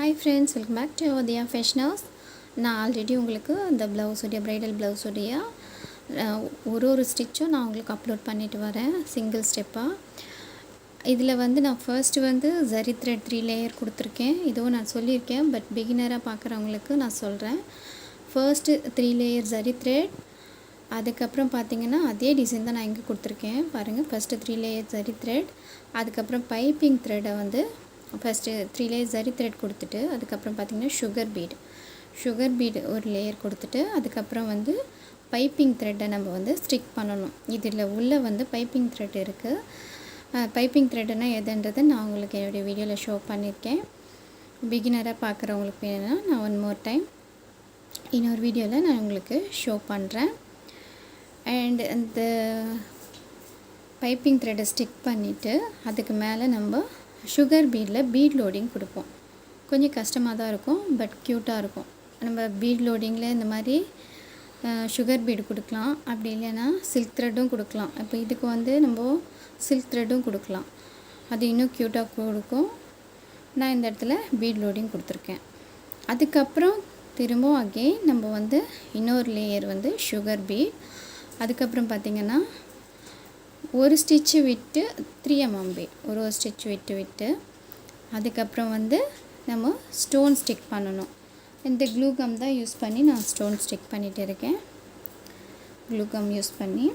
Hi friends, welcome back to Odaya Fashion House. நான் already உங்களுக்கு அந்த ப்ளவுஸுடைய ப்ரைடல் ப்ளவுஸுடைய ஒரு ஸ்டிச்சும் நான் உங்களுக்கு அப்லோட் பண்ணிட்டு வரேன் சிங்கிள் ஸ்டெப்பாக. இதில் வந்து நான் ஃபர்ஸ்ட்டு ஜரி த்ரெட் 3 லேயர் கொடுத்துருக்கேன். இதுவும் நான் சொல்லியிருக்கேன், பட் பிகினராக பார்க்குறவங்களுக்கு நான் சொல்கிறேன். ஃபர்ஸ்ட்டு 3 லேயர் ஜரி த்ரெட், அதுக்கப்புறம் பார்த்திங்கன்னா அதே டிசைன் தான் நான் இங்கே கொடுத்துருக்கேன் பாருங்கள். ஃபஸ்ட்டு 3 லேயர் ஜரி த்ரெட், அதுக்கப்புறம் பைப்பிங் த்ரெட்டை வந்து ஃபஸ்ட்டு 3 லேயர் ஜரி த்ரெட் கொடுத்துட்டு, அதுக்கப்புறம் பார்த்திங்கன்னா சுகர் பீடு ஒரு லேயர் கொடுத்துட்டு, அதுக்கப்புறம் வந்து பைப்பிங் த்ரெட்டை நம்ம வந்து ஸ்டிக் பண்ணணும். இதில் உள்ளே வந்து பைப்பிங் த்ரெட் இருக்குது. பைப்பிங் த்ரெட்டுனால் எதுன்றது நான் உங்களுக்கு என்னுடைய வீடியோவில் ஷோ பண்ணியிருக்கேன். பிகினராக பார்க்குறவங்களுக்கு வேணும்னா நான் ஒன் மோர் டைம் இன்னொரு வீடியோவில் நான் உங்களுக்கு ஷோ பண்ணுறேன். அண்ட் அந்த பைப்பிங் த்ரெட்டை ஸ்டிக் பண்ணிவிட்டு அதுக்கு மேலே நம்ம சுகர் பீடில் பீட் லோடிங் கொடுப்போம். கொஞ்சம் கஷ்டமாக தான் இருக்கும், பட் க்யூட்டாக இருக்கும். நம்ம பீட் லோடிங்கில் இந்த மாதிரி சுகர் பீடு கொடுக்கலாம், அப்படி இல்லைன்னா சில்க் த்ரெட்டும் கொடுக்கலாம். இப்போ இதுக்கு வந்து நம்ம சில்க் த்ரெட்டும் கொடுக்கலாம், அது இன்னும் க்யூட்டாக கொடுக்கும். நான் இந்த இடத்துல பீட் லோடிங் கொடுத்துருக்கேன். அதுக்கப்புறம் திரும்ப அகெயின் நம்ம வந்து இன்னொரு லேயர் வந்து சுகர் பீட், அதுக்கப்புறம் பார்த்திங்கன்னா ஒரு ஸ்டிச்சு விட்டு 3 mm பீட், ஒரு ஸ்டிச் விட்டு அதுக்கப்புறம் வந்து நம்ம ஸ்டோன் ஸ்டிக் பண்ணணும். இந்த க்ளூ கம் தான் யூஸ் பண்ணி நான் ஸ்டோன் ஸ்டிக் பண்ணிகிட்டு இருக்கேன். க்ளூ கம் யூஸ் பண்ணி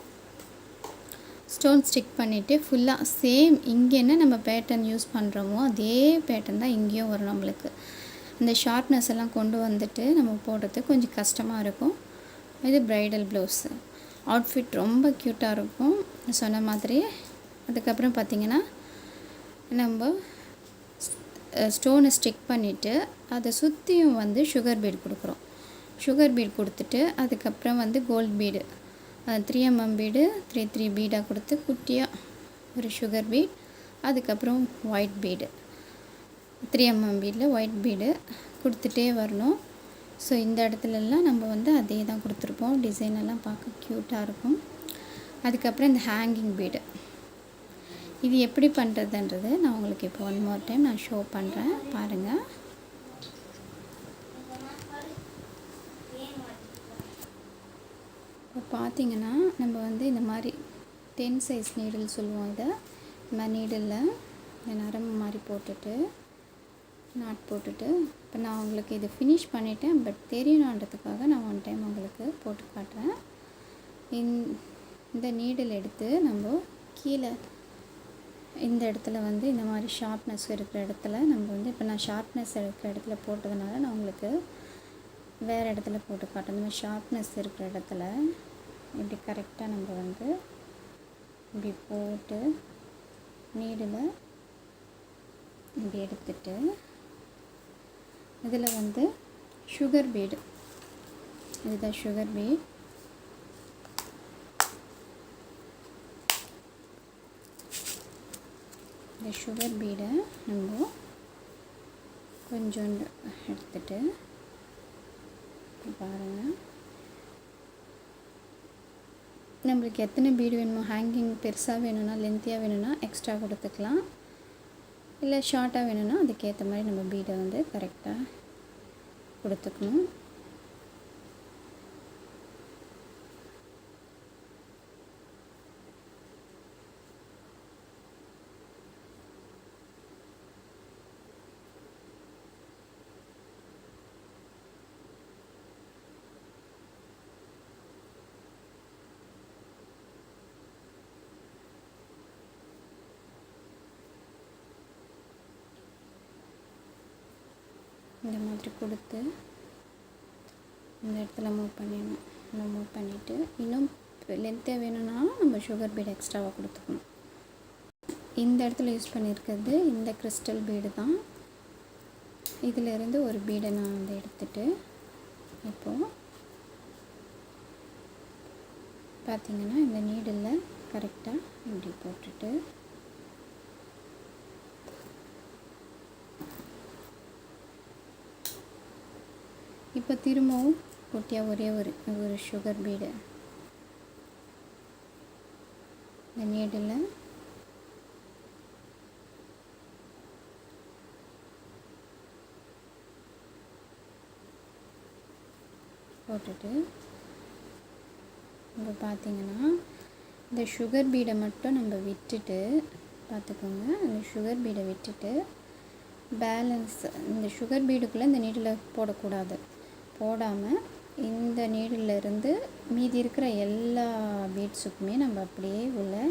ஸ்டோன் ஸ்டிக் பண்ணிவிட்டு ஃபுல்லாக சேம் இங்கே என்ன நம்ம பேட்டர்ன் யூஸ் பண்ணுறோமோ அதே பேட்டர்ன் தான் இங்கேயும் வரும். நம்மளுக்கு இந்த ஷார்ப்னஸ் எல்லாம் கொண்டு வந்துட்டு நம்ம போடுறது கொஞ்சம் கஷ்டமாக இருக்கும். இது ப்ரைடல் ப்ளவுஸு அவுட்ஃபிட் ரொம்ப க்யூட்டாக இருக்கும் சொன்ன மாதிரி. அதுக்கப்புறம் பார்த்திங்கன்னா நம்ம ஸ்டோனை ஸ்டிக் பண்ணிவிட்டு அதை சுற்றியும் வந்து சுகர் பீட் கொடுக்குறோம். சுகர் பீட் கொடுத்துட்டு அதுக்கப்புறம் வந்து கோல்ட் பீடு 3 mm பீடு 3 பீடாக கொடுத்து குட்டியாக ஒரு சுகர் பீட், அதுக்கப்புறம் ஒயிட் பீடு 3 mm பீடில் ஒயிட் பீடு கொடுத்துட்டே வரணும். ஸோ இந்த இடத்துலலாம் நம்ம வந்து அதே தான் கொடுத்துருப்போம். டிசைன் எல்லாம் பார்க்க க்யூட்டாக இருக்கும். அதுக்கப்புறம் இந்த ஹேங்கிங் பீடு இது எப்படி பண்ணுறதுன்றது நான் உங்களுக்கு இப்போ ஒன் மோர் டைம் நான் ஷோ பண்ணுறேன் பாருங்கள். இப்போ பார்த்திங்கன்னா நம்ம வந்து இந்த மாதிரி 10 சைஸ் நீடில் சொல்லுவோம். இதை இந்த மாதிரி நீடில் இந்த நரம்பு மாதிரி போட்டுட்டு நாட் போட்டுட்டு, இப்போ நான் உங்களுக்கு இது ஃபினிஷ் பண்ணிட்டேன், பட் தெரியணுன்றதுக்காக நான் ஒன் டைம் உங்களுக்கு போட்டு காட்டுறேன். இந்த நீடில் எடுத்து நம்ம கீழே இந்த இடத்துல வந்து இந்த மாதிரி ஷார்ப்னஸ் இருக்கிற இடத்துல நம்ம வந்து, இப்போ நான் ஷார்ப்னஸ் இருக்கிற இடத்துல போட்டதுனால நான் உங்களுக்கு வேறு இடத்துல போட்டு காட்டுறேன். இந்த மாதிரி ஷார்ப்னஸ் இருக்கிற இடத்துல இப்படி கரெக்டாக நம்ம வந்து இப்படி போட்டு நீடில் இப்படி எடுத்துட்டு இதில் வந்து சுகர் பீடு, இதுதான் சுகர் பீட். இந்த சுகர் பீடை நம்ம கொஞ்சோண்டு எடுத்துட்டு பாருங்கள். நம்மளுக்கு எத்தனை பீடு வேணுமோ, ஹேங்கிங் பெருசாக வேணும்னா லென்த்தியாக வேணும்னா எக்ஸ்ட்ரா கொடுத்துக்கலாம், இல்லை ஷார்ட்டாக வேணும்னா அதுக்கேற்ற மாதிரி நம்ம பீடை வந்து கரெக்டாக கொடுத்துக்கணும். இந்த மாதிரி கொடுத்து இந்த இடத்துல மூவ் பண்ணிடணும். இந்த மூவ் பண்ணிவிட்டு இன்னும் லென்த்தாக வேணும்னா நம்ம சுகர் பீடு எக்ஸ்ட்ராவாக கொடுத்துக்கணும். இந்த இடத்துல யூஸ் பண்ணியிருக்கிறது இந்த கிறிஸ்டல் பீடு தான். இதிலேருந்து ஒரு பீடை நான் வந்து எடுத்துகிட்டு இப்போது பார்த்திங்கன்னா இந்த நீடில் கரெக்டாக இப்படி போட்டுட்டு இப்போ திரும்பவும் குட்டியாக ஒரே ஒரு சுகர் பீடு இந்த நீடில் போட்டுட்டு இப்போ பார்த்திங்கன்னா இந்த சுகர் பீடை மட்டும் நம்ம விட்டுட்டு பார்த்துக்கோங்க. அந்த சுகர் பீடை விட்டுட்டு பேலன்ஸ் இந்த சுகர் பீடுக்குள்ளே இந்த நீடில் போடக்கூடாது. போடாமல் இந்த நீடில் இருந்து மீதி இருக்கிற எல்லா பீட்ஸுக்குமே நம்ம அப்படியே உள்ளே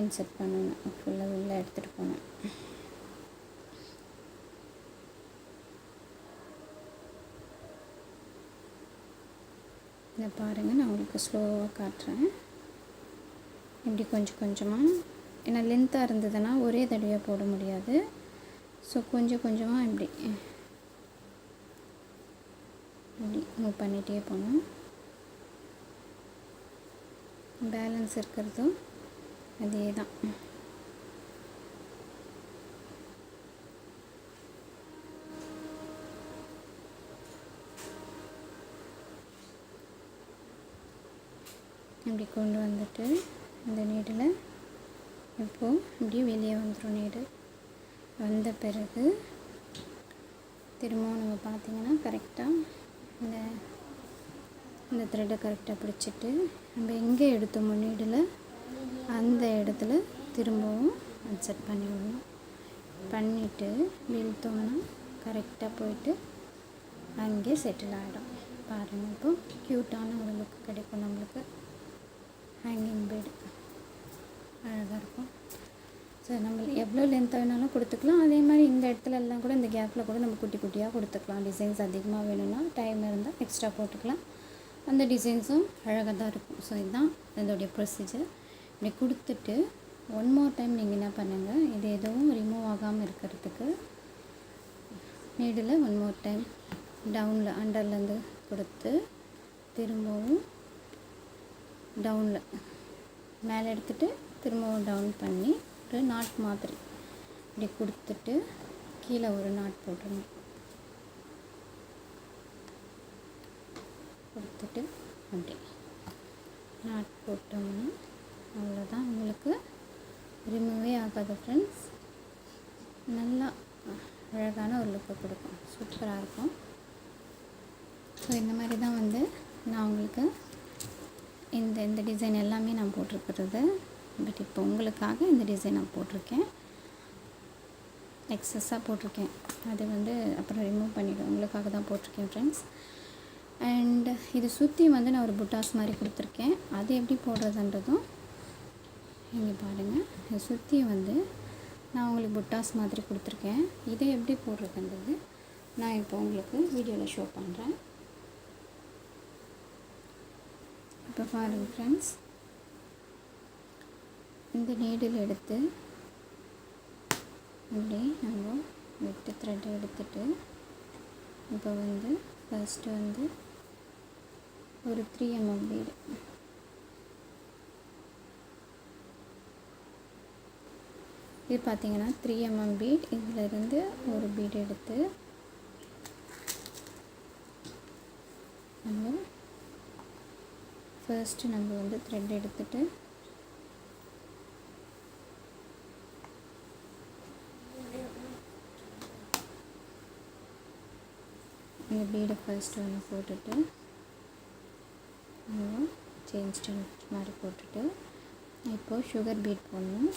இன்சர்ட் பண்ணணும். ஃபுல்லாக உள்ளே எடுத்துகிட்டு போகணும். இதை பாருங்கள், நான் உங்களுக்கு ஸ்லோவாக காட்டுறேன். இப்படி கொஞ்சம் கொஞ்சமாக, ஏன்னா லென்த்தாக இருந்ததுன்னா ஒரே தடவையாக போட முடியாது. ஸோ கொஞ்சம் கொஞ்சமாக இப்படி மூவ் பண்ணிகிட்டே போகணும். பேலன்ஸ் இருக்கிறதும் அதே தான். இப்படி கொண்டு வந்துட்டு இந்த நீடில் இப்போது இப்படி வெளியே வந்துடும். நீடு வந்த பிறகு திரும்பவும் நம்ம பார்த்திங்கன்னா கரெக்டாக இந்த த்ரெட்டை கரெக்டாக பிடிச்சிட்டு நம்ம எங்கே எடுத்தோமோ நீடில் அந்த இடத்துல திரும்பவும் இன்சர்ட் பண்ணி விடணும். பண்ணிவிட்டு இழுத்தோம்னா கரெக்டாக போயிட்டு அங்கே செட்டில் ஆகிடும். பாருங்கள், இப்போது க்யூட்டான ஒரு லுக் கிடைக்கும் நம்மளுக்கு. ஹேங்கிங் பீடு அழகாக இருக்கும். ஸோ நம்ம எவ்வளோ லென்த்தாக வேணாலும் கொடுத்துக்கலாம். அதே மாதிரி இந்த இடத்துல எல்லாம் கூட இந்த கேப்பில் கூட நம்ம குட்டி குட்டியாக கொடுத்துக்கலாம். டிசைன்ஸ் அதிகமாக வேணும்னா டைம் இருந்தால் எக்ஸ்ட்ரா போட்டுக்கலாம். அந்த டிசைன்ஸும் அழகாக தான் இருக்கும். ஸோ இதுதான் இதோடைய ப்ரொசீஜர். இப்படி கொடுத்துட்டு ஒன் மோர் டைம் நீங்கள் என்ன பண்ணுங்கள், இது எதுவும் ரிமூவ் ஆகாமல் இருக்கிறதுக்கு நீடில் ஒன் மோர் டைம் டவுனில் அண்டர்லேருந்து கொடுத்து திரும்பவும் டவுனில் மேலே எடுத்துகிட்டு திரும்பவும் டவுன் பண்ணி ஒரு நாட் மாதிரி இப்படி கொடுத்துட்டு கீழே ஒரு நாட் போட்டுடணும். கொடுத்துட்டு அப்படி நாட் போட்டோம்னா அவ்வளோதான். உங்களுக்கு ரிமூவே ஆகாது ஃப்ரெண்ட்ஸ். நல்லா அழகான ஒரு லுக்கை கொடுக்கும். சூப்பராக இருக்கும். ஸோ இந்த மாதிரி தான் வந்து நான் உங்களுக்கு இந்த டிசைன் எல்லாமே நான் போட்டிருக்கிறது. பட் இப்போ உங்களுக்காக இந்த டிசைன் நான் போட்டிருக்கேன். எக்ஸஸாக போட்டிருக்கேன். அது வந்து அப்புறம் ரிமூவ் பண்ணிவிடுவேன். உங்களுக்காக தான் போட்டிருக்கேன் ஃப்ரெண்ட்ஸ். அண்ட் இது சுற்றி வந்து நான் ஒரு புட்டாஸ் மாதிரி கொடுத்துருக்கேன். அது எப்படி போடுறதுன்றதும் இங்கே பாருங்கள். இது சுற்றி வந்து நான் உங்களுக்கு புட்டாஸ் மாதிரி கொடுத்துருக்கேன். இதை எப்படி போடுறதுன்றது நான் இப்போ உங்களுக்கு வீடியோவில் ஷோ பண்ணுறேன். இப்போ பாருங்கள் ஃப்ரெண்ட்ஸ், இந்த நீடில் எடுத்து இப்படி நம்ம விட்டு த்ரெட் எடுத்துட்டு இப்போ வந்து ஃபஸ்ட்டு வந்து ஒரு 3 mm பீடு இது பார்த்திங்கன்னா 3 mm பீட். இதிலிருந்து ஒரு பீடு எடுத்து நம்ம ஃபர்ஸ்ட்டு நம்ம வந்து த்ரெட் எடுத்துட்டு இந்த பீடை ஃபர்ஸ்ட்டு ஒன்று போட்டுட்டு நம்ம செயின் ஸ்டிச் மாதிரி போட்டுட்டு இப்போது சுகர் பீட் போடணும்.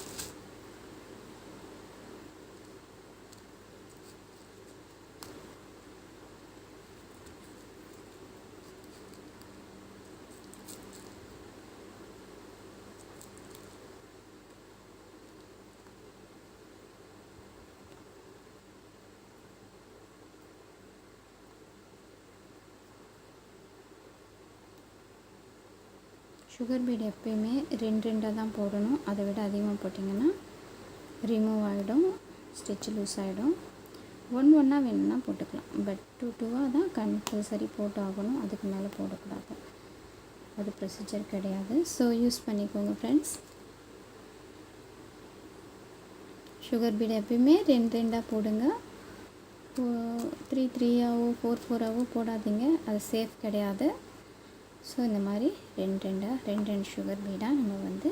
சுகர் பீட் எப்பயுமே 2 தான் போடணும். அதை விட அதிகமாக போட்டிங்கன்னா ரிமூவ் ஆகிடும், ஸ்டிச் லூஸ் ஆகிடும். ஒன்றா வேணும்னா போட்டுக்கலாம். பட் 2 தான் கம்பல்சரி போட்டு ஆகணும். அதுக்கு மேலே போடக்கூடாது. அது ப்ரொசீஜர் கிடையாது. ஸோ யூஸ் பண்ணிக்கோங்க ஃப்ரெண்ட்ஸ். சுகர் பீட் எப்பயுமே 2 போடுங்க. 3-3ஆவோ 4-4ஆவோ போடாதீங்க. அது சேஃப் கிடையாது. ஸோ இந்த மாதிரி 2 சுகர் பீடாக நம்ம வந்து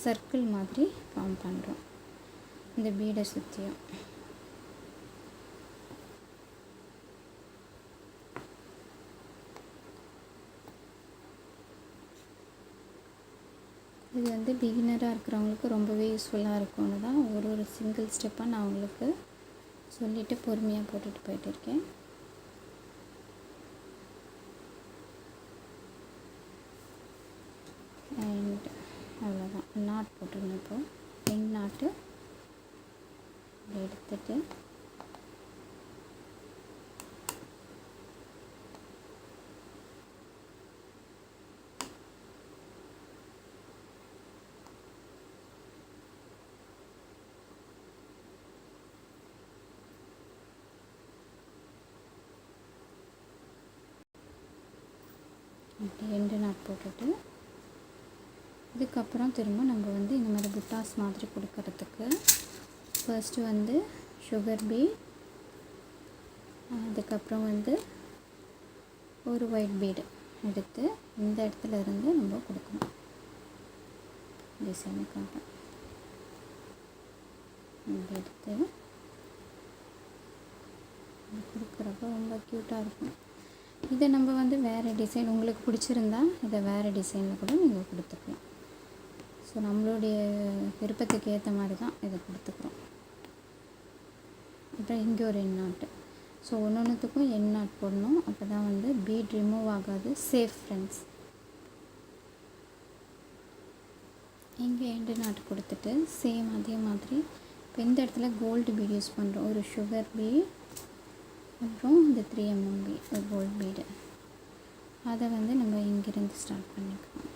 சர்க்கிள் மாதிரி ஃபார்ம் பண்ணுறோம். இந்த பீடை சுற்றியும் இது வந்து பிகினராக இருக்கிறவங்களுக்கு ரொம்பவே யூஸ்ஃபுல்லாக இருக்கும்னு தான் ஒரு சிங்கிள் ஸ்டெப்பாக நான் உங்களுக்கு சொல்லிவிட்டு பொறுமையாக போட்டுட்டு போயிட்டு இருக்கேன். அண்ட் அவ்வளோதான், நாட் போட்டுருங்க. இப்போது ரிங் நாட்டு எடுத்துட்டு அப்படி 2 நாட் போட்டுட்டு இதுக்கப்புறம் திரும்ப நம்ம வந்து இந்த மாதிரி புட்டாஸ் மாதிரி கொடுக்கறதுக்கு ஃபர்ஸ்ட்டு வந்து சுகர் பீட், அதுக்கப்புறம் வந்து ஒரு ஒயிட் பீடு எடுத்து இந்த இடத்துல இருந்து நம்ம கொடுக்கணும் டிசைனுக்காக. இப்படி எடுத்து கொடுக்குறப்ப ரொம்ப க்யூட்டாக இருக்கும். இதை நம்ம வந்து வேறு டிசைன் உங்களுக்கு பிடிச்சிருந்தா இதை வேறு டிசைனில் கூட நீங்கள் கொடுத்துக்கலாம். ஸோ நம்மளுடைய விருப்பத்துக்கு ஏற்ற மாதிரி தான் இதை கொடுத்துக்குறோம். அப்புறம் இங்கே ஒரு எண் நாட்டு. ஸோ ஒன்றுத்துக்கும் எண் நாட் போடணும், அப்போ தான் வந்து பீட் ரிமூவ் ஆகாது. Safe friends. இங்கே எண்டு நாட்டு கொடுத்துட்டு சேம் அதே மாதிரி இப்போ இந்த இடத்துல கோல்டு பீட் யூஸ் பண்ணுறோம். ஒரு சுகர் பீட், அப்புறம் இந்த 3 mm பீட், ஒரு கோல்டு பீடு. அதை வந்து நம்ம இங்கேருந்து ஸ்டார்ட் பண்ணிக்கலாம்.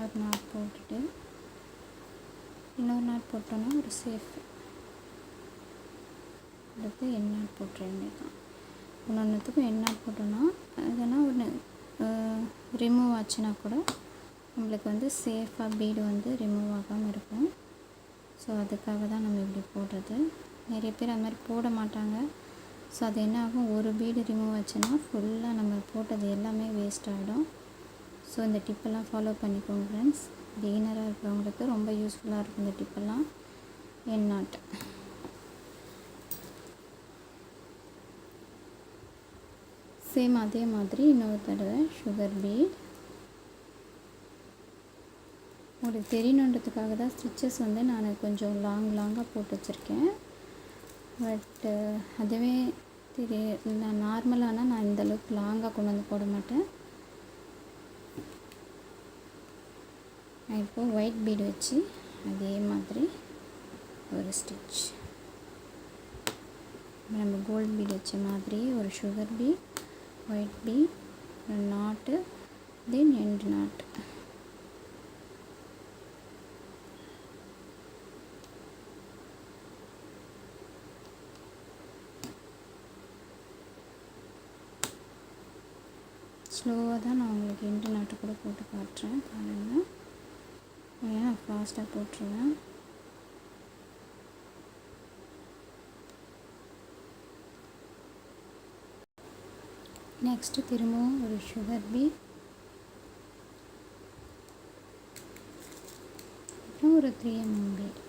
ஒரு நாட் போட்டுட்டு இன்னொரு நாட் போட்டோன்னா ஒரு சேஃப். அடுத்து எண் நாட் போட்டுற வேண்டியதான். ஒன்றுத்துக்கும் எண் நாட் போட்டோன்னா அதனால் ஒன்று ரிமூவ் ஆச்சுன்னா கூட நம்மளுக்கு வந்து சேஃபாக பீடு வந்து ரிமூவ் ஆகாமல் இருக்கும். ஸோ அதுக்காக தான் நம்ம இப்படி போடுறது. நிறைய பேர் அது மாதிரி போட மாட்டாங்க. ஸோ அது என்ன ஆகும், ஒரு பீடு ரிமூவ் ஆச்சுன்னா ஃபுல்லாக நம்ம போட்டது எல்லாமே வேஸ்ட் ஆகிடும். ஸோ இந்த டிப்பெல்லாம் ஃபாலோ பண்ணிக்கோங்க ஃப்ரெண்ட்ஸ். பிகினராக இருக்கிறவங்களுக்கு ரொம்ப யூஸ்ஃபுல்லாக இருக்கும் இந்த டிப்பெல்லாம். எண் நாட் சேம் அதே மாதிரி இன்னொரு தடவை சுகர் பீட். உங்களுக்கு தெரியணுன்றதுக்காக தான் ஸ்டிச்சஸ் வந்து நான் கொஞ்சம் லாங்காக போட்டு வச்சுருக்கேன். பட்டு அதுவே நான் நார்மலானால் நான் இந்தளவுக்கு லாங்காக கொண்டு வந்து போட மாட்டேன். இப்போது ஒயிட் பீடு வச்சு அதே மாதிரி ஒரு ஸ்டிச், நம்ம கோல்டு பீடு வச்ச மாதிரி ஒரு சுகர் பீட், ஒயிட் பீட், ஒரு நாட்டு, தென் எண்டு நாட்டு. ஸ்லோவாக தான் நான் உங்களுக்கு எண்டு நாட்டு கூட போட்டு காட்டுறேன் பாருங்கள். ஏன்னா ஃபாஸ்ட்டாக போட்டுருவேன். நெக்ஸ்ட்டு திரும்பவும் ஒரு சுகர் பீட், அப்புறம் ஒரு 3 mm பீட்.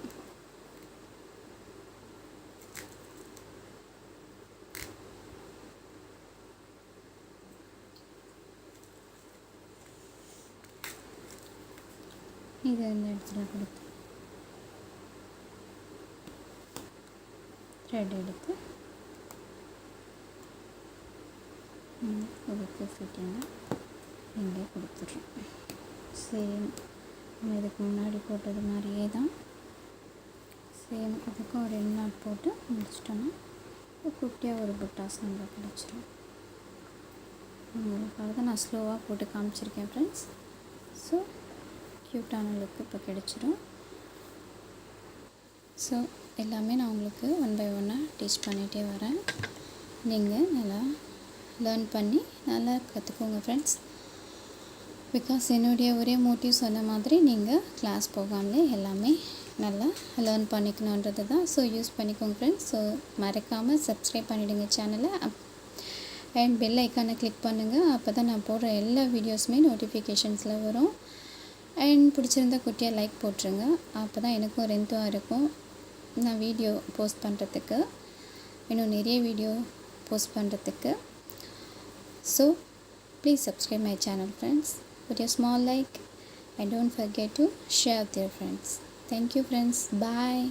இதை இந்த இடத்துல கொடுத்து த்ரெட் எடுத்து கொடுத்து ஃபிட்டிங்காக இங்கே கொடுத்துட்றோம். சேம் நம்ம இதுக்கு முன்னாடி போட்டது மாதிரியே தான் சேம் அதுக்கும் ஒரு எண் நாட் போட்டு முடிச்சிட்டோன்னா குட்டியாக ஒரு புட்டாஸ் நம்ம கிடச்சிடும். உங்களுக்காக தான் நான் ஸ்லோவாக போட்டு காமிச்சிருக்கேன் ஃப்ரெண்ட்ஸ். ஸோ க்யூட்டான லுக்கு இப்போ கிடச்சிடும். ஸோ எல்லாமே நான் உங்களுக்கு 1 by 1 டீச் பண்ணிகிட்டே வரேன். நீங்கள் நல்லா லேர்ன் பண்ணி நல்லா கற்றுக்கோங்க ஃப்ரெண்ட்ஸ். பிகாஸ் என்னுடைய ஒரே மோட்டிவ் சொன்ன மாதிரி நீங்கள் கிளாஸ் போகாமலே எல்லாமே நல்லா லேர்ன் பண்ணிக்கணுன்றது தான். ஸோ யூஸ் பண்ணிக்கோங்க ஃப்ரெண்ட்ஸ். ஸோ மறக்காமல் சப்ஸ்கிரைப் பண்ணிவிடுங்க சேனலை. அண்ட் பெல் ஐக்கானை கிளிக் பண்ணுங்கள். அப்போ தான் நான் போடுற எல்லா வீடியோஸுமே நோட்டிஃபிகேஷன்ஸில் வரும். அண்ட் பிடிச்சிருந்தா குட்டியாக லைக் போட்டுருங்க. அப்போ தான் எனக்கும் ரெந்தாக இருக்கும் நான் வீடியோ போஸ்ட் பண்ணுறதுக்கு, இன்னும் நிறைய வீடியோ போஸ்ட் பண்ணுறதுக்கு. So please subscribe my channel friends. Put your small like and don't forget to share with your friends. Thank you friends. Bye.